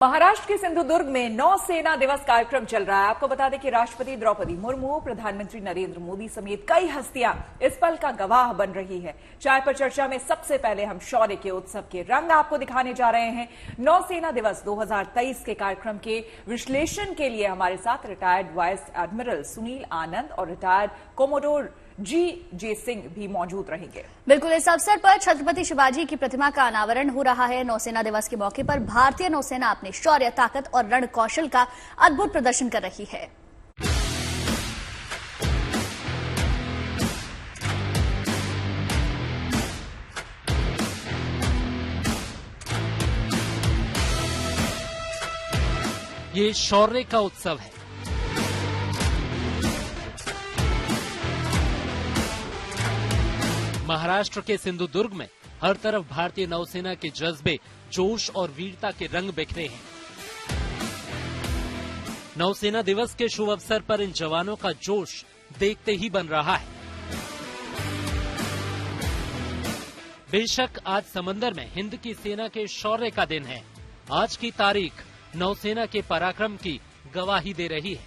महाराष्ट्र के सिंधुदुर्ग में नौसेना दिवस कार्यक्रम चल रहा है। आपको बता दें कि राष्ट्रपति द्रौपदी मुर्मू, प्रधानमंत्री नरेंद्र मोदी समेत कई हस्तियां इस पल का गवाह बन रही है। चाय पर चर्चा में सबसे पहले हम शौर्य के उत्सव के रंग आपको दिखाने जा रहे हैं। नौसेना दिवस 2023 के कार्यक्रम के विश्लेषण के लिए हमारे साथ रिटायर्ड वाइस एडमिरल सुनील आनंद और रिटायर्ड कोमोडोर जी सिंह भी मौजूद रहेंगे। बिल्कुल, इस अवसर पर छत्रपति शिवाजी की प्रतिमा का अनावरण हो रहा है। नौसेना दिवस के मौके पर भारतीय नौसेना अपने शौर्य, ताकत और रण कौशल का अद्भुत प्रदर्शन कर रही है। ये शौर्य का उत्सव है। महाराष्ट्र के सिंधुदुर्ग में हर तरफ भारतीय नौसेना के जज्बे, जोश और वीरता के रंग बिखरे हैं। नौसेना दिवस के शुभ अवसर पर इन जवानों का जोश देखते ही बन रहा है। बेशक आज समंदर में हिंद की सेना के शौर्य का दिन है। आज की तारीख नौसेना के पराक्रम की गवाही दे रही है।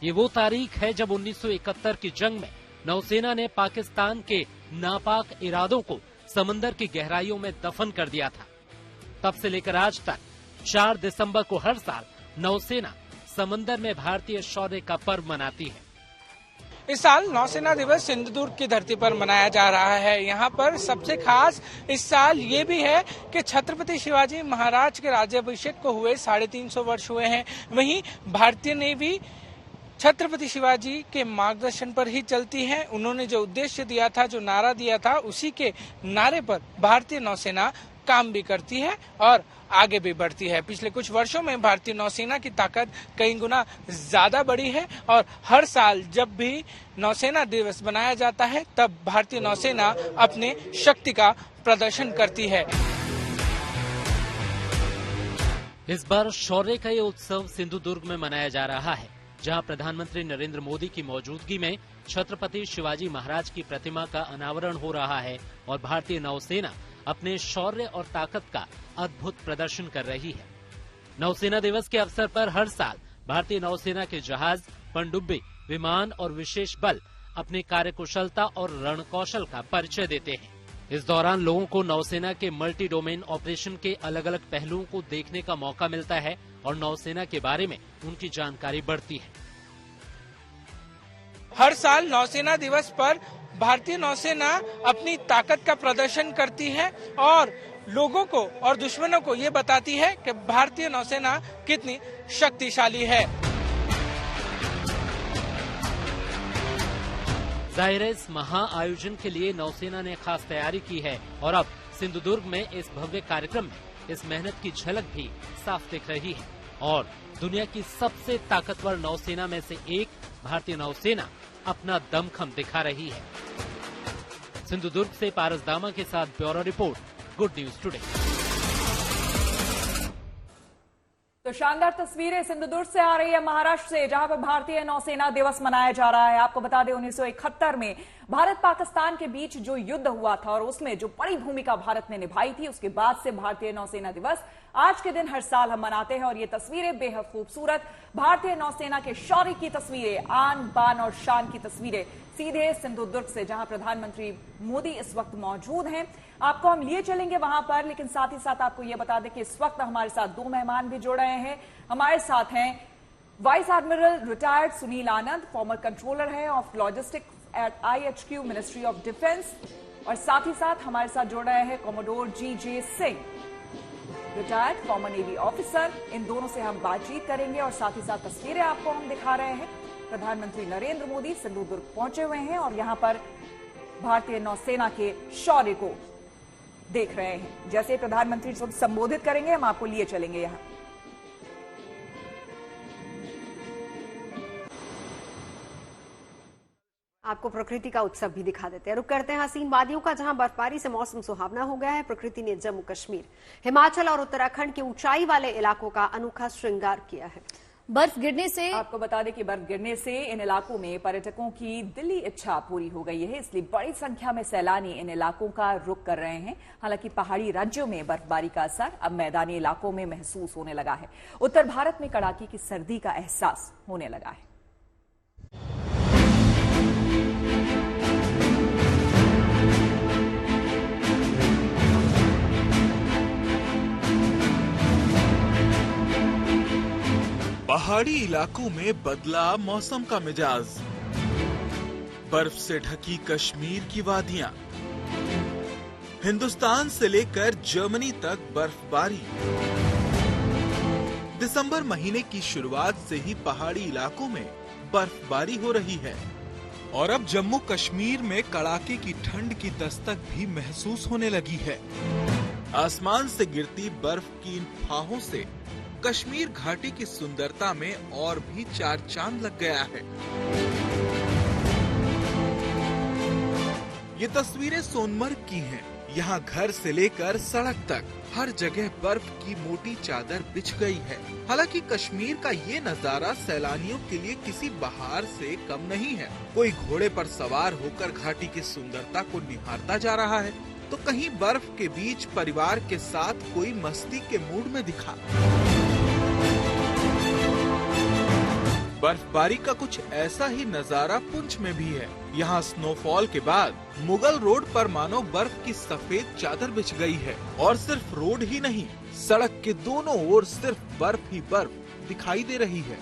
ये वो तारीख है जब 1971 की जंग में नौसेना ने पाकिस्तान के नापाक इरादों को समंदर की गहराइयों में दफन कर दिया था। तब से लेकर आज तक 4 दिसंबर को हर साल नौसेना समंदर में भारतीय शौर्य का पर्व मनाती है। इस साल नौसेना दिवस सिंधुदुर्ग की धरती पर मनाया जा रहा है। यहाँ पर सबसे खास इस साल ये भी है कि छत्रपति शिवाजी महाराज के राज्याभिषेक को हुए 350 वर्ष हुए हैं। वहीं भारतीय नेवी छत्रपति शिवाजी के मार्गदर्शन पर ही चलती है। उन्होंने जो उद्देश्य दिया था, जो नारा दिया था, उसी के नारे पर भारतीय नौसेना काम भी करती है और आगे भी बढ़ती है। पिछले कुछ वर्षों में भारतीय नौसेना की ताकत कई गुना ज्यादा बढ़ी है और हर साल जब भी नौसेना दिवस मनाया जाता है तब भारतीय नौसेना अपने शक्ति का प्रदर्शन करती है। इस बार शौर्य का ये उत्सव सिंधुदुर्ग में मनाया जा रहा है, जहां प्रधानमंत्री नरेंद्र मोदी की मौजूदगी में छत्रपति शिवाजी महाराज की प्रतिमा का अनावरण हो रहा है और भारतीय नौसेना अपने शौर्य और ताकत का अद्भुत प्रदर्शन कर रही है। नौसेना दिवस के अवसर पर हर साल भारतीय नौसेना के जहाज, पनडुब्बी, विमान और विशेष बल अपनी कार्यकुशलता और रणकौशल का परिचय देते हैं। इस दौरान लोगों को नौसेना के मल्टी डोमेन ऑपरेशन के अलग अलग पहलुओं को देखने का मौका मिलता है और नौसेना के बारे में उनकी जानकारी बढ़ती है। हर साल नौसेना दिवस पर भारतीय नौसेना अपनी ताकत का प्रदर्शन करती है और लोगों को और दुश्मनों को ये बताती है कि भारतीय नौसेना कितनी शक्तिशाली है। जाहिर है, इस महा आयोजन के लिए नौसेना ने खास तैयारी की है और अब सिंधुदुर्ग में इस भव्य कार्यक्रम में इस मेहनत की झलक भी साफ दिख रही है और दुनिया की सबसे ताकतवर नौसेना में से एक भारतीय नौसेना अपना दमखम दिखा रही है। सिंधुदुर्ग से पारस दामा के साथ bureau report, good news today. तो शानदार तस्वीरें सिंधुदुर्ग से आ रही है, महाराष्ट्र से, जहां पर भारतीय नौसेना दिवस मनाया जा रहा है। आपको बता दें 1971 में भारत पाकिस्तान के बीच जो युद्ध हुआ था और उसमें जो बड़ी भूमिका भारत ने निभाई थी, उसके बाद से भारतीय नौसेना दिवस आज के दिन हर साल हम मनाते हैं। और ये तस्वीरें बेहद खूबसूरत भारतीय नौसेना के शौर्य की तस्वीरें, आन बान और शान की तस्वीरें सीधे सिंधुदुर्ग से, जहां प्रधानमंत्री मोदी इस वक्त मौजूद हैं। आपको हम लिए चलेंगे वहां पर, लेकिन साथ ही साथ आपको यह बता दें कि इस वक्त हमारे साथ 2 मेहमान भी जुड़ रहे हैं। हमारे साथ हैं vice admiral retired Sunil Anand, former controller है of logistics at IHQ ministry of defence, और साथ ही साथ हमारे साथ जुड़ रहे हैं commodore G Singh, retired former navy officer. इन दोनों से हम बातचीत करेंगे और साथ ही साथ तस्वीरें आपको हम दिखा रहे हैं। प्रधानमंत्री नरेंद्र मोदी सिंधुदुर्ग पहुंचे हुए हैं और यहां पर भारतीय नौसेना के शौर्य को देख रहे हैं। जैसे प्रधानमंत्री संबोधित करेंगे, हम आपको लिए चलेंगे यहां। आपको प्रकृति का उत्सव भी दिखा देते हैं। रुक करते हैं हसीन वादियों का, जहां बर्फबारी से मौसम सुहावना हो गया है। प्रकृति ने जम्मू कश्मीर, हिमाचल और उत्तराखंड के ऊंचाई वाले इलाकों का अनोखा श्रृंगार किया है। बर्फ गिरने से आपको बता दें कि बर्फ गिरने से इन इलाकों में पर्यटकों की दिली इच्छा पूरी हो गई है, इसलिए बड़ी संख्या में सैलानी इन इलाकों का रुख कर रहे हैं। हालांकि पहाड़ी राज्यों में बर्फबारी का असर अब मैदानी इलाकों में महसूस होने लगा है। उत्तर भारत में कड़ाके की सर्दी का एहसास होने लगा है। पहाड़ी इलाकों में बदला मौसम का मिजाज, बर्फ से ढकी कश्मीर की वादियां, हिंदुस्तान से लेकर जर्मनी तक बर्फबारी। दिसंबर महीने की शुरुआत से ही पहाड़ी इलाकों में बर्फबारी हो रही है और अब जम्मू कश्मीर में कड़ाके की ठंड की दस्तक भी महसूस होने लगी है। आसमान से गिरती बर्फ की इन फाहों से कश्मीर घाटी की सुंदरता में और भी चार चांद लग गया है। ये तस्वीरें सोनमर्ग की हैं। यहाँ घर से लेकर सड़क तक हर जगह बर्फ की मोटी चादर बिछ गई है। हालांकि कश्मीर का ये नजारा सैलानियों के लिए किसी बहार से कम नहीं है। कोई घोड़े पर सवार होकर घाटी की सुंदरता को निहारता जा रहा है, तो कहीं बर्फ के बीच परिवार के साथ कोई मस्ती के मूड में दिखा। बर्फबारी का कुछ ऐसा ही नजारा पुंछ में भी है। यहाँ स्नोफॉल के बाद मुगल रोड पर मानो बर्फ की सफेद चादर बिछ गई है और सिर्फ रोड ही नहीं, सड़क के दोनों ओर सिर्फ बर्फ ही बर्फ दिखाई दे रही है।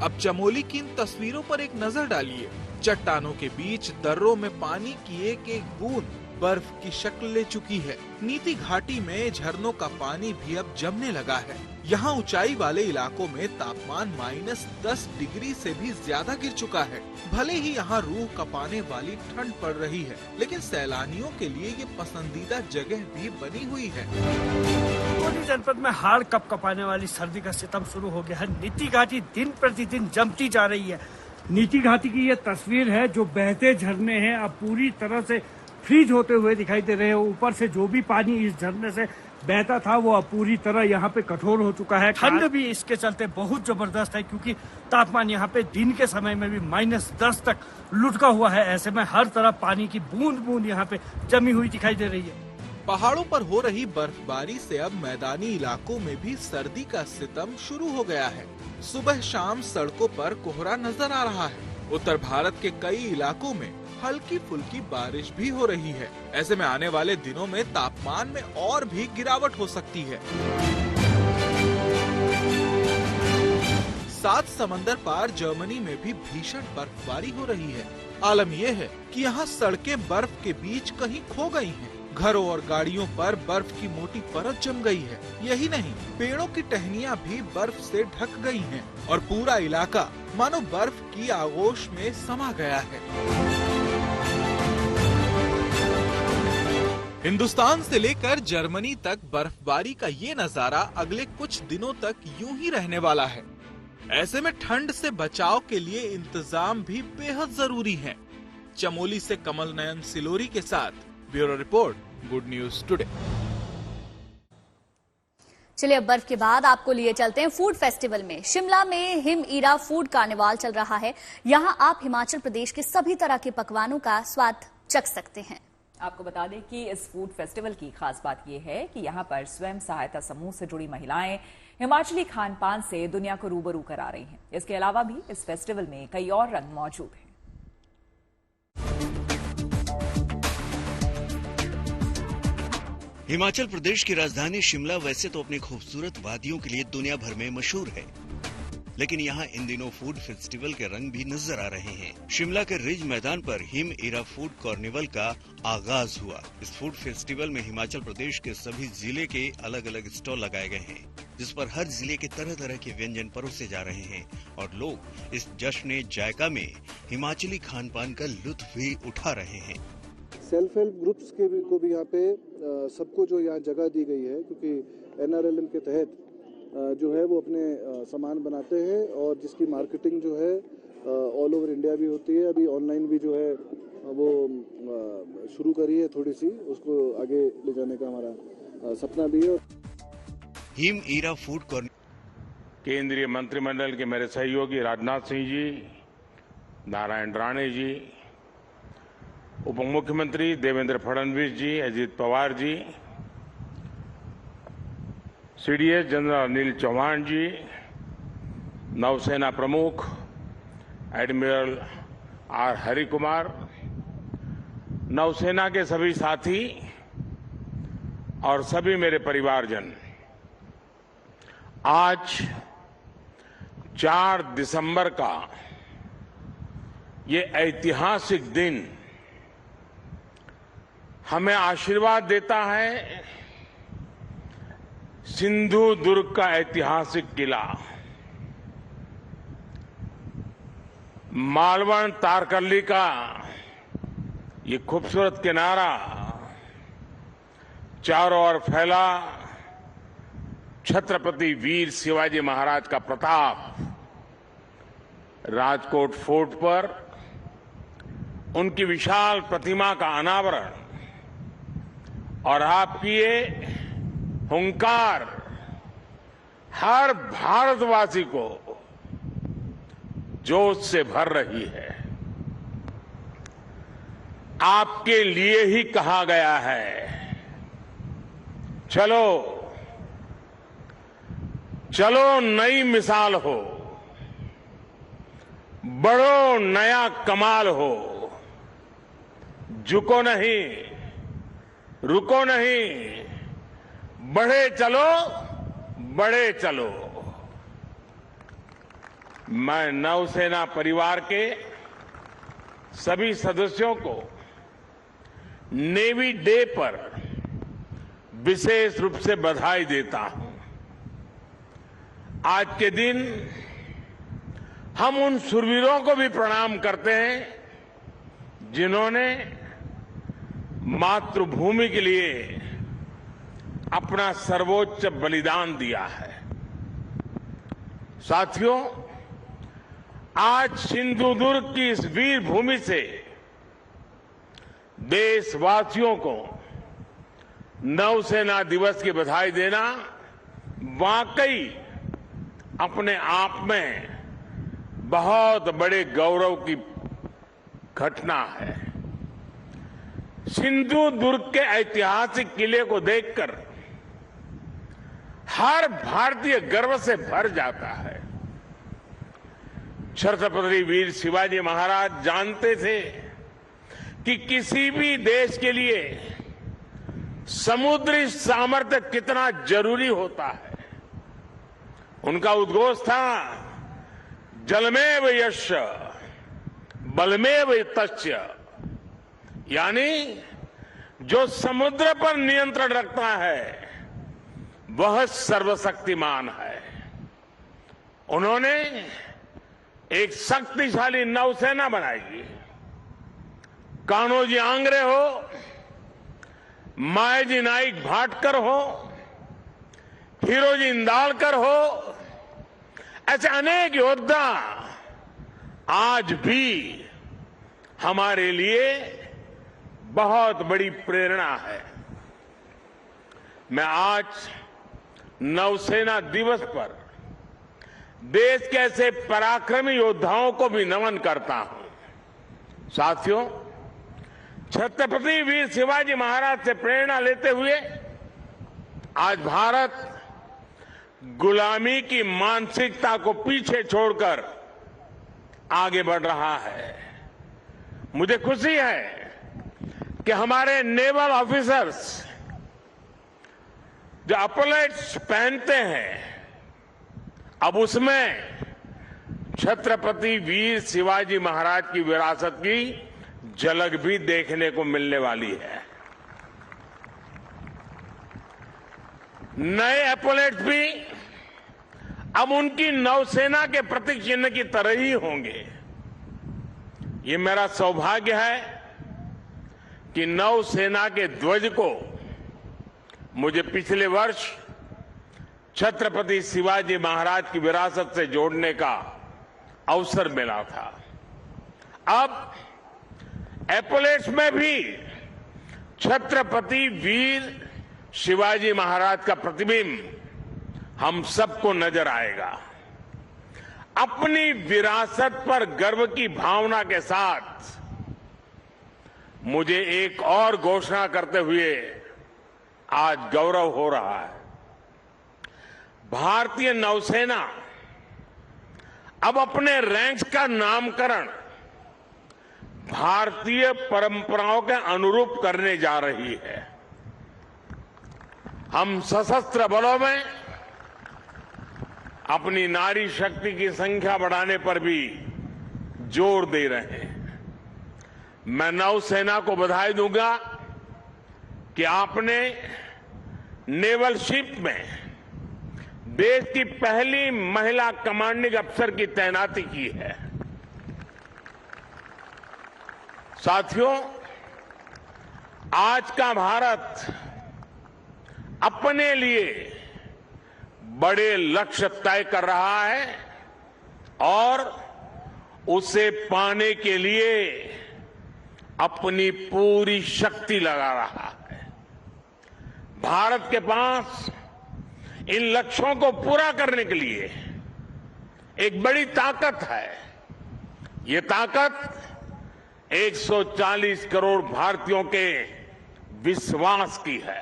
अब चमोली की इन तस्वीरों पर एक नजर डालिए। चट्टानों के बीच दर्रों में पानी की एक एक बूंद बर्फ की शक्ल ले चुकी है। नीति घाटी में झरनों का पानी भी अब जमने लगा है। यहाँ ऊंचाई वाले इलाकों में तापमान -10 डिग्री से भी ज्यादा गिर चुका है। भले ही यहाँ रूह कपाने वाली ठंड पड़ रही है, लेकिन सैलानियों के लिए ये पसंदीदा जगह भी बनी हुई है। चमोली जनपद में हाड़ कपकपाने वाली सर्दी का सितम शुरू हो गया है। नीति घाटी दिन प्रतिदिन जमती जा रही है। नीति घाटी की ये तस्वीर है, जो बहते झरने हैं अब पूरी तरह से फ्रीज होते हुए दिखाई दे रहे हैं। ऊपर से जो भी पानी इस झरने से बहता था वो अब पूरी तरह यहाँ पे कठोर हो चुका है। ठंड भी इसके चलते बहुत जबरदस्त है, क्योंकि तापमान यहाँ पे दिन के समय में भी -10 तक लुढ़का हुआ है। ऐसे में हर तरफ पानी की बूंद बूंद यहाँ पे जमी हुई दिखाई दे रही है। पहाड़ों पर हो रही बर्फबारी से अब मैदानी इलाकों में भी सर्दी का सितम शुरू हो गया है। सुबह शाम सड़कों पर कोहरा नजर आ रहा है। उत्तर भारत के कई इलाकों में हल्की फुल्की बारिश भी हो रही है। ऐसे में आने वाले दिनों में तापमान में और भी गिरावट हो सकती है। सात समंदर पार जर्मनी में भी भीषण बर्फबारी हो रही है। आलम यह है कि यहाँ सड़कें बर्फ के बीच कहीं खो गई हैं। घरों और गाड़ियों पर बर्फ की मोटी परत जम गई है। यही नहीं, पेड़ों की टहनियां भी बर्फ से ढक गई हैं और पूरा इलाका मानो बर्फ की आगोश में समा गया है। हिंदुस्तान से लेकर जर्मनी तक बर्फबारी का ये नजारा अगले कुछ दिनों तक यूं ही रहने वाला है। ऐसे में ठंड से बचाव के लिए इंतजाम भी बेहद जरूरी है। चमोली से कमल नयन सिलोरी के साथ bureau report, good news today. चलिए अब बर्फ के बाद आपको लिए चलते हैं फूड फेस्टिवल में। शिमला में हिम ईरा फूड कार्निवाल चल रहा है। यहाँ आप हिमाचल प्रदेश के सभी तरह के पकवानों का स्वाद चख सकते हैं। आपको बता दें कि इस फूड फेस्टिवल की खास बात यह है कि यहाँ पर स्वयं सहायता समूह से जुड़ी महिलाएं हिमाचली खान पान से दुनिया को रूबरू करा रही हैं। इसके अलावा भी इस फेस्टिवल में कई और रंग मौजूद हैं। हिमाचल प्रदेश की राजधानी शिमला वैसे तो अपनी खूबसूरत वादियों के लिए दुनिया भर में मशहूर है, लेकिन यहाँ इन दिनों फूड फेस्टिवल के रंग भी नजर आ रहे हैं। शिमला के रिज मैदान पर हिम ईरा फूड कार्निवल का आगाज हुआ। इस फूड फेस्टिवल में हिमाचल प्रदेश के सभी जिले के अलग अलग स्टॉल लगाए गए हैं, जिस पर हर जिले के तरह तरह के व्यंजन परोसे जा रहे हैं और लोग इस जश्न जायका में हिमाचली खान पान का लुत्फ भी उठा रहे हैं। सेल्फ हेल्प ग्रुप्स को भी यहाँ पे सबको जो यहाँ जगह दी गई है, क्योंकि NRLM के तहत जो है वो अपने सामान बनाते हैं और जिसकी मार्केटिंग जो है ऑल ओवर इंडिया भी होती है। अभी ऑनलाइन भी जो है वो शुरू करी है, थोड़ी सी उसको आगे ले जाने का हमारा सपना भी है। हिम ईरा फूड कॉर्नर। केंद्रीय मंत्रिमंडल के मेरे सहयोगी राजनाथ सिंह जी, नारायण राणे जी, उप मुख्यमंत्री देवेंद्र फडणवीस जी, अजित पवार जी, सीडीएस जनरल अनिल चौहान जी, नौसेना प्रमुख एडमिरल आर हरिकुमार, नौसेना के सभी साथी और सभी मेरे परिवारजन, आज 4 दिसंबर का ये ऐतिहासिक दिन हमें आशीर्वाद देता है। सिंधु दुर्ग का ऐतिहासिक किला, मालवण तारकर्ली का ये खूबसूरत किनारा, चारों ओर फैला छत्रपति वीर शिवाजी महाराज का प्रताप, राजकोट फोर्ट पर उनकी विशाल प्रतिमा का अनावरण और आपकी ये हुंकार हर भारतवासी को जोश से भर रही है। आपके लिए ही कहा गया है, चलो चलो नई मिसाल हो, बढ़ो नया कमाल हो, झुको नहीं, रुको नहीं, बढ़े चलो, बढ़े चलो। मैं नौसेना परिवार के सभी सदस्यों को नेवी डे पर विशेष रूप से बधाई देता हूं। आज के दिन हम उन शूरवीरों को भी प्रणाम करते हैं जिन्होंने मातृभूमि के लिए अपना सर्वोच्च बलिदान दिया है। साथियों, आज सिंधु दुर्ग की इस वीर भूमि से देशवासियों को नौसेना दिवस की बधाई देना वाकई अपने आप में बहुत बड़े गौरव की घटना है। सिंधु दुर्ग के ऐतिहासिक किले को देखकर हर भारतीय गर्व से भर जाता है। छत्रपति वीर शिवाजी महाराज जानते थे कि किसी भी देश के लिए समुद्री सामर्थ्य कितना जरूरी होता है। उनका उद्घोष था, जलमेव यस्य बलमेव तस्य, यानी जो समुद्र पर नियंत्रण रखता है वह सर्वशक्तिमान है। उन्होंने एक शक्तिशाली नौसेना बनाई। कान्होजी आंग्रे हो, मायाजी नाइक भाटकर हो, हीरोजी इंदालकर हो, ऐसे अनेक योद्धा आज भी हमारे लिए बहुत बड़ी प्रेरणा है। मैं आज नौसेना दिवस पर देश के ऐसे पराक्रमी योद्धाओं को भी नमन करता हूं। साथियों, छत्रपति वीर शिवाजी महाराज से प्रेरणा लेते हुए आज भारत गुलामी की मानसिकता को पीछे छोड़कर आगे बढ़ रहा है। मुझे खुशी है कि हमारे नेवल ऑफिसर्स जो अपलेट्स पहनते हैं, अब उसमें छत्रपति वीर शिवाजी महाराज की विरासत की झलक भी देखने को मिलने वाली है। नए एपोलेट्स भी अब उनकी नौसेना के प्रतीक चिन्ह की तरह ही होंगे। ये मेरा सौभाग्य है कि नौसेना के ध्वज को मुझे पिछले वर्ष छत्रपति शिवाजी महाराज की विरासत से जोड़ने का अवसर मिला था। अब एपोलेट्स में भी छत्रपति वीर शिवाजी महाराज का प्रतिबिंब हम सबको नजर आएगा। अपनी विरासत पर गर्व की भावना के साथ मुझे एक और घोषणा करते हुए आज गौरव हो रहा है। भारतीय नौसेना अब अपने रैंक्स का नामकरण भारतीय परंपराओं के अनुरूप करने जा रही है। हम सशस्त्र बलों में अपनी नारी शक्ति की संख्या बढ़ाने पर भी जोर दे रहे हैं। मैं नौसेना को बधाई दूंगा कि आपने नेवल शिप में देश की पहली महिला कमांडिंग अफसर की तैनाती की है। साथियों, आज का भारत अपने लिए बड़े लक्ष्य तय कर रहा है और उसे पाने के लिए अपनी पूरी शक्ति लगा रहा है। भारत के पास इन लक्ष्यों को पूरा करने के लिए एक बड़ी ताकत है। ये ताकत 140 करोड़ भारतीयों के विश्वास की है।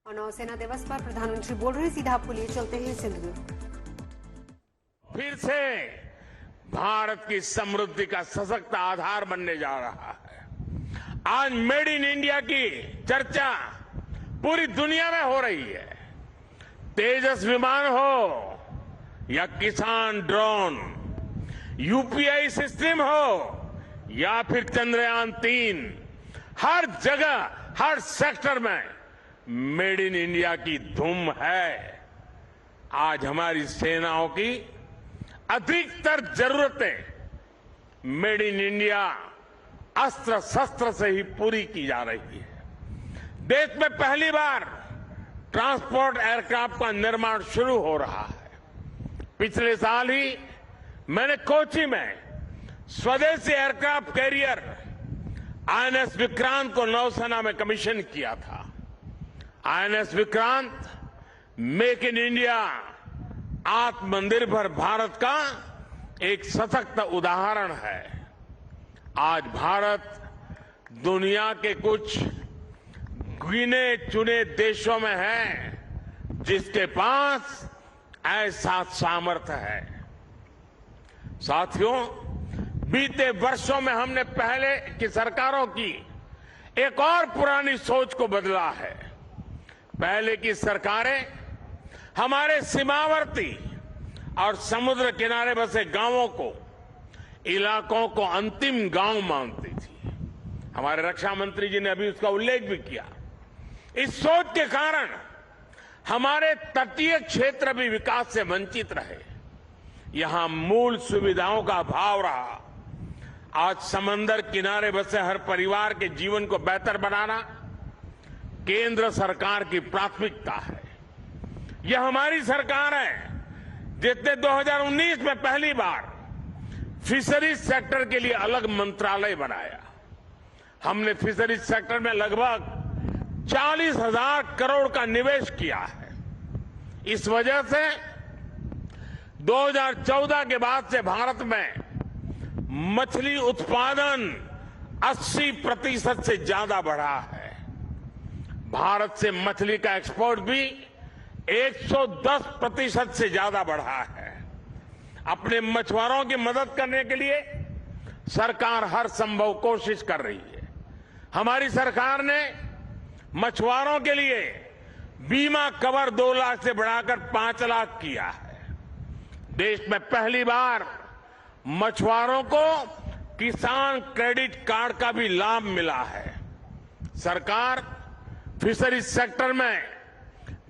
और नौसेना दिवस पर प्रधानमंत्री बोल रहे, सीधा आपको लिए चलते हैं सिंधुदुर्ग। फिर से भारत की समृद्धि का सशक्त आधार बनने जा रहा है। आज मेड इन इंडिया की चर्चा पूरी दुनिया में हो रही है। तेजस विमान हो या किसान ड्रोन, यूपीआई सिस्टम हो या फिर चंद्रयान 3, हर जगह हर सेक्टर में मेड इन इंडिया की धूम है। आज हमारी सेनाओं की अधिकतर जरूरतें मेड इन इंडिया अस्त्र शस्त्र से ही पूरी की जा रही है। देश में पहली बार ट्रांसपोर्ट एयरक्राफ्ट का निर्माण शुरू हो रहा है। पिछले साल ही मैंने कोची में स्वदेशी एयरक्राफ्ट कैरियर आईएनएस विक्रांत को नौसेना में कमीशन किया था। INS Vikrant make in India आत्मनिर्भर भारत का एक सशक्त उदाहरण है। आज भारत दुनिया के कुछ गिने चुने देशों में है जिसके पास ऐसा सामर्थ्य है। साथियों, बीते वर्षों में हमने पहले की सरकारों की एक और पुरानी सोच को बदला है। पहले की सरकारें हमारे सीमावर्ती और समुद्र किनारे बसे गांवों को, इलाकों को अंतिम गांव मानती थी। हमारे रक्षा मंत्री जी ने अभी उसका उल्लेख भी किया। इस सोच के कारण हमारे तटीय क्षेत्र भी विकास से वंचित रहे। यहां मूल सुविधाओं का अभाव रहा। आज समंदर किनारे बसे हर परिवार के जीवन को बेहतर बनाना केंद्र सरकार की प्राथमिकता है। यह हमारी सरकार है जिसने 2019 में पहली बार फिशरीज सेक्टर के लिए अलग मंत्रालय बनाया। हमने फिशरीज सेक्टर में लगभग 40,000 करोड़ का निवेश किया है। इस वजह से 2014 के बाद से भारत में मछली उत्पादन 80% से ज्यादा बढ़ा है। भारत से मछली का एक्सपोर्ट भी 110% से ज्यादा बढ़ा है। अपने मछुआरों की मदद करने के लिए सरकार हर संभव कोशिश कर रही है। हमारी सरकार ने मछुआरों के लिए बीमा कवर 2 लाख से बढ़ाकर 5 लाख किया है। देश में पहली बार मछुआरों को किसान क्रेडिट कार्ड का भी लाभ मिला है। सरकार फिशरीज सेक्टर में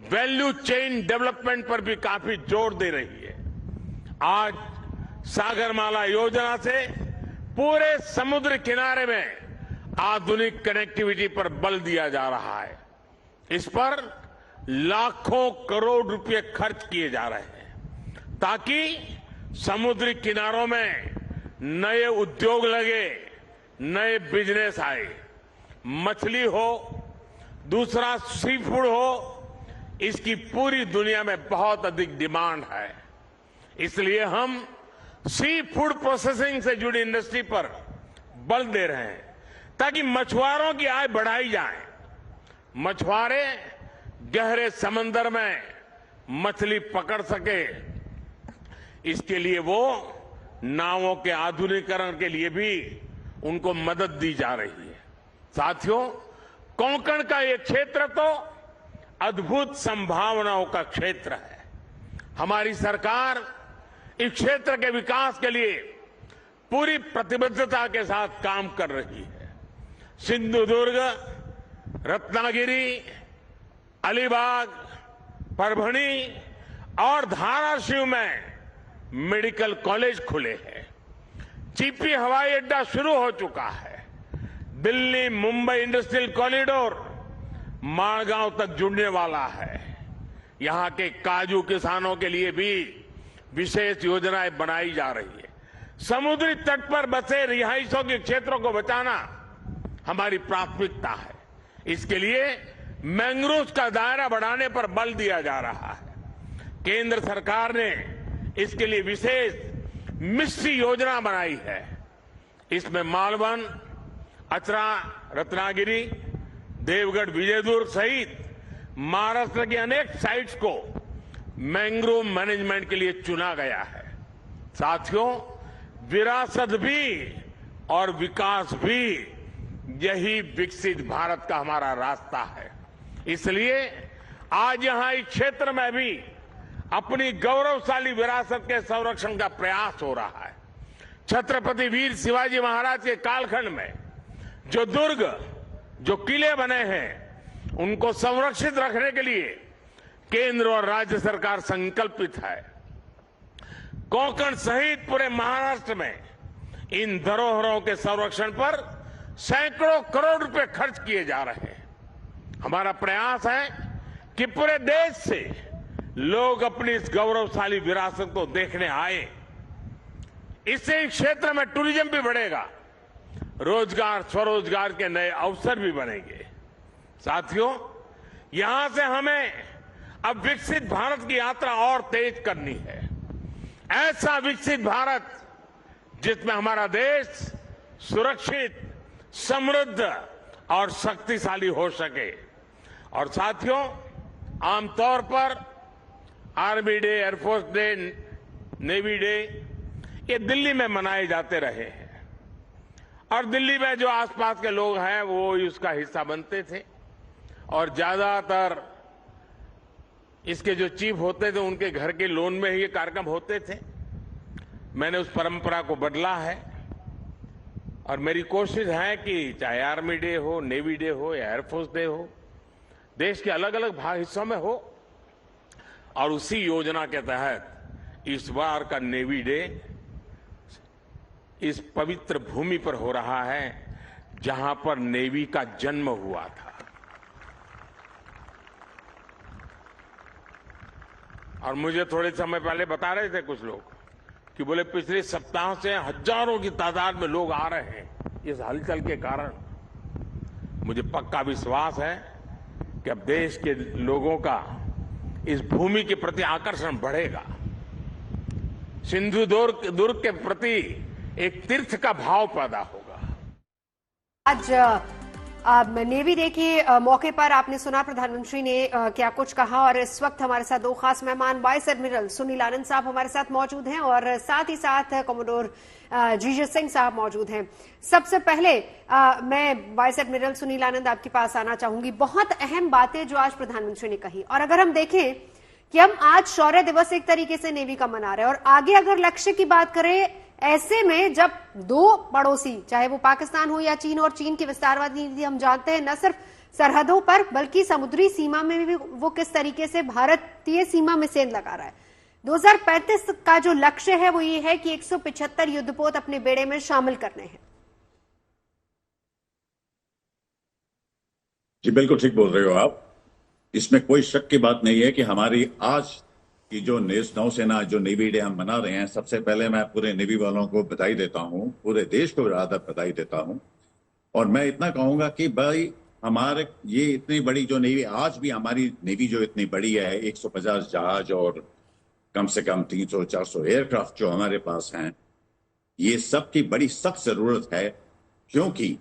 वैल्यू चेन डेवलपमेंट पर भी काफी जोर दे रही है। आज सागरमाला योजना से पूरे समुद्र किनारे में आधुनिक कनेक्टिविटी पर बल दिया जा रहा है। इस पर लाखों करोड़ रुपए खर्च किए जा रहे हैं ताकि समुद्री किनारों में नए उद्योग लगे, नए बिजनेस आए। मछली हो, दूसरा सी फूड हो इसकी पूरी दुनिया में बहुत अधिक डिमांड है। इसलिए हम सी फूड प्रोसेसिंग से जुड़ी इंडस्ट्री पर बल दे रहे हैं ताकि मछुआरों की आय बढ़ाई जाए। मछुआरे गहरे समंदर में मछली पकड़ सके, इसके लिए वो नावों के आधुनिकीकरण के लिए भी उनको मदद दी जा रही है। साथियों, कोंकण का ये क्षेत्र तो अद्भुत संभावनाओं का क्षेत्र है। हमारी सरकार इस क्षेत्र के विकास के लिए पूरी प्रतिबद्धता के साथ काम कर रही है। सिंधुदुर्ग, रत्नागिरी, अलीबाग, परभणी और धाराशिव में मेडिकल कॉलेज खुले हैं। चिपी हवाई अड्डा शुरू हो चुका है। दिल्ली मुंबई इंडस्ट्रियल कॉरिडोर माड़गांव तक जुड़ने वाला है। यहां के काजू किसानों के लिए भी विशेष योजनाएं बनाई जा रही है। समुद्री तट पर बसे रिहायशों के क्षेत्रों को बचाना हमारी प्राथमिकता है। इसके लिए मैंग्रोव का दायरा बढ़ाने पर बल दिया जा रहा है। केंद्र सरकार ने इसके लिए विशेष मिस्ट्री योजना बनाई है। इसमें मालवन, अचरा, रत्नागिरी, देवगढ़, विजयदुर्ग सहित महाराष्ट्र की अनेक साइट्स को मैंग्रोव मैनेजमेंट के लिए चुना गया है। साथियों, विरासत भी और विकास भी, यही विकसित भारत का हमारा रास्ता है। इसलिए आज यहां इस क्षेत्र में भी अपनी गौरवशाली विरासत के संरक्षण का प्रयास हो रहा है। छत्रपति वीर शिवाजी महाराज के कालखंड में जो दुर्ग, जो किले बने हैं, उनको संरक्षित रखने के लिए केंद्र और राज्य सरकार संकल्पित है। कोंकण सहित पूरे महाराष्ट्र में इन धरोहरों के संरक्षण पर सैकड़ों करोड़ रुपए खर्च किए जा रहे हैं। हमारा प्रयास है कि पूरे देश से लोग अपनी इस गौरवशाली विरासत को देखने आए। इससे इस क्षेत्र में टूरिज्म भी बढ़ेगा, रोजगार, स्वरोजगार के नए अवसर भी बनेंगे। साथियों, यहां से हमें अब विकसित भारत की यात्रा और तेज करनी है। ऐसा विकसित भारत जिसमें हमारा देश सुरक्षित, समृद्ध और शक्तिशाली हो सके। और साथियों, आमतौर पर army day, air force day, navy day ये दिल्ली में मनाए जाते रहे हैं और दिल्ली में जो आसपास के लोग हैं वो इसका हिस्सा बनते थे और ज्यादातर इसके जो चीफ होते थे उनके घर के लोन में ही ये कार्यक्रम होते थे। मैंने उस परंपरा को बदला है और मेरी कोशिश है कि चाहे आर्मी डे हो, नेवी डे हो या एयरफोर्स डे हो, देश के अलग अलग हिस्सों में हो। और उसी योजना के तहत इस बार का नेवी डे इस पवित्र भूमि पर हो रहा है जहां पर नेवी का जन्म हुआ था। और मुझे थोड़े समय पहले बता रहे थे कुछ लोग कि बोले पिछले सप्ताह से हजारों की तादाद में लोग आ रहे हैं इस हलचल के कारण। मुझे पक्का विश्वास है कि अब देश के लोगों का इस भूमि के प्रति आकर्षण बढ़ेगा। सिंधुदुर्ग के प्रति एक तीर्थ का भाव पैदा होगा। आज नेवी डे के मौके पर आपने सुना प्रधानमंत्री ने क्या कुछ कहा और इस वक्त हमारे साथ दो खास मेहमान वाइस एडमिरल सुनील आनंद साहब हमारे साथ मौजूद हैं और साथ ही साथ कमोडोर जीजर सिंह साहब मौजूद हैं। सबसे पहले मैं वाइस एडमिरल सुनील आनंद आपके पास आना चाहूंगी। बहुत अहम बातें जो आज प्रधानमंत्री ने कही और अगर हम देखें कि हम आज शौर्य दिवस एक तरीके से नेवी का मना रहे हैं और आगे अगर लक्ष्य की बात करें, ऐसे में जब दो पड़ोसी चाहे वो पाकिस्तान हो या चीन, और चीन की विस्तारवादी नीति हम जानते हैं न सिर्फ सरहदों पर बल्कि समुद्री सीमा में भी वो किस तरीके से भारतीय सीमा में सेंध लगा रहा है। 2035 का जो लक्ष्य है वो ये है कि 175 युद्धपोत अपने बेड़े में शामिल करने हैं। जी बिल्कुल ठीक बोल रहे हो आप। इसमें कोई शक की बात नहीं है कि हमारी आज की जो नौसेना जो नेवी डे हम मना रहे हैं, सबसे पहले मैं पूरे नेवी वालों को बधाई देता हूं, पूरे देश को बधाई देता हूं। और मैं इतना कहूंगा कि भाई हमारे ये इतनी बड़ी जो नेवी, आज भी हमारी नेवी जो इतनी बड़ी है, 150 जहाज और कम से कम 300-400 एयरक्राफ्ट जो हमारे पास हैं, ये सब की बड़ी सख्त जरूरत है, क्योंकि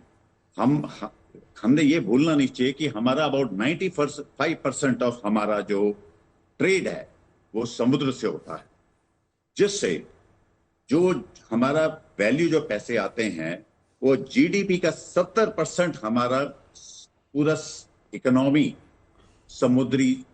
हमने ये भूलना नहीं चाहिए कि हमारा अबाउट 95% ऑफ हमारा जो ट्रेड है वो समुद्र से होता है, जिससे जो हमारा वैल्यू जो पैसे आते हैं वो जीडीपी का 70% हमारा पूरा इकोनॉमी समुद्री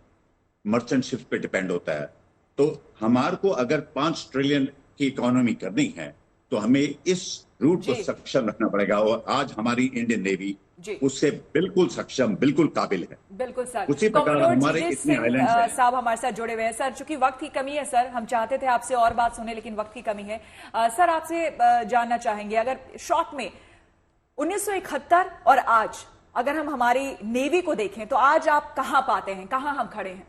मर्चेंट शिप पे डिपेंड होता है। तो हमारे को अगर 5 ट्रिलियन की इकोनॉमी करनी है तो हमें इस रूट को सक्षम रखना पड़ेगा, और आज हमारी इंडियन नेवी उससे बिल्कुल सक्षम, बिल्कुल काबिल है। बिल्कुल सर। उसी प्रकार हमारे इतने आइलैंड्स हैं। साहब हमारे साथ जुड़े हुए हैं। सर, चूंकि वक्त की कमी है सर, हम चाहते थे आपसे और बात सुने, लेकिन वक्त की कमी है। सर, आपसे जानना चाहेंगे, अगर शॉर्ट में 1971 और आज अगर हम हमारी नेवी को देखें तो आज आप कहां पाते हैं, कहां हम खड़े हैं?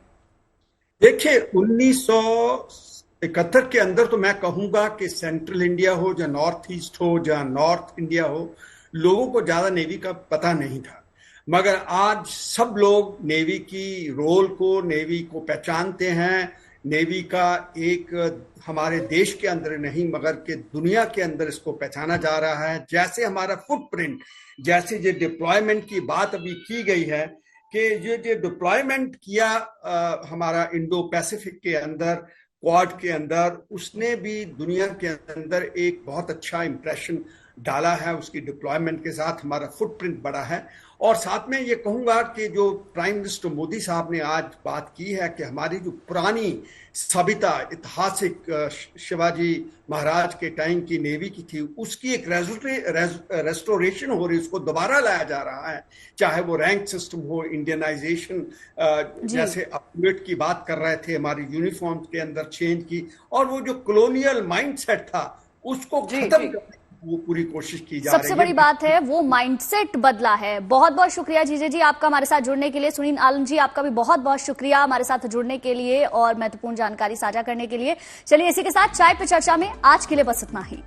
देखिए, 1971 के अंदर तो मैं कहूंगा कि सेंट्रल इंडिया हो या नॉर्थ ईस्ट हो या नॉर्थ इंडिया हो, लोगों को ज्यादा नेवी का पता नहीं था। मगर आज सब लोग नेवी की रोल को, नेवी को पहचानते हैं। नेवी का एक हमारे देश के अंदर नहीं मगर के दुनिया के अंदर इसको पहचाना जा रहा है। जैसे हमारा फुटप्रिंट, जैसे ये डिप्लॉयमेंट की बात अभी की गई है कि ये जो डिप्लॉयमेंट किया हमारा इंडो पैसिफिक के अंदर, क्वाड के अंदर, उसने भी दुनिया के अंदर एक बहुत अच्छा इंप्रेशन डाला है। उसकी डिप्लॉयमेंट के साथ हमारा फुटप्रिंट बढ़ा है। और साथ में ये कहूंगा कि जो प्राइम मिनिस्टर मोदी साहब ने आज बात की है कि हमारी जो पुरानी सभ्यता, ऐतिहासिक शिवाजी महाराज के टाइम की नेवी की थी, उसकी एक रेस्टोरेशन हो रही है, उसको दोबारा लाया जा रहा है। चाहे वो रैंक सिस्टम हो, इंडियनाइजेशन, जैसे अपग्रेड की बात कर रहे थे, हमारी यूनिफॉर्म के अंदर चेंज की, और वो जो कॉलोनियल माइंडसेट था उसको खत्म करने वो पूरी कोशिश की जा रही है। सबसे बड़ी बात है वो माइंडसेट बदला है। बहुत बहुत शुक्रिया जीजे जी आपका हमारे साथ जुड़ने के लिए। सुनील आलन जी, आपका भी बहुत बहुत शुक्रिया हमारे साथ जुड़ने के लिए और महत्वपूर्ण जानकारी साझा करने के लिए। चलिए, इसी के साथ चाय पे चर्चा में आज के लिए बस इतना ही।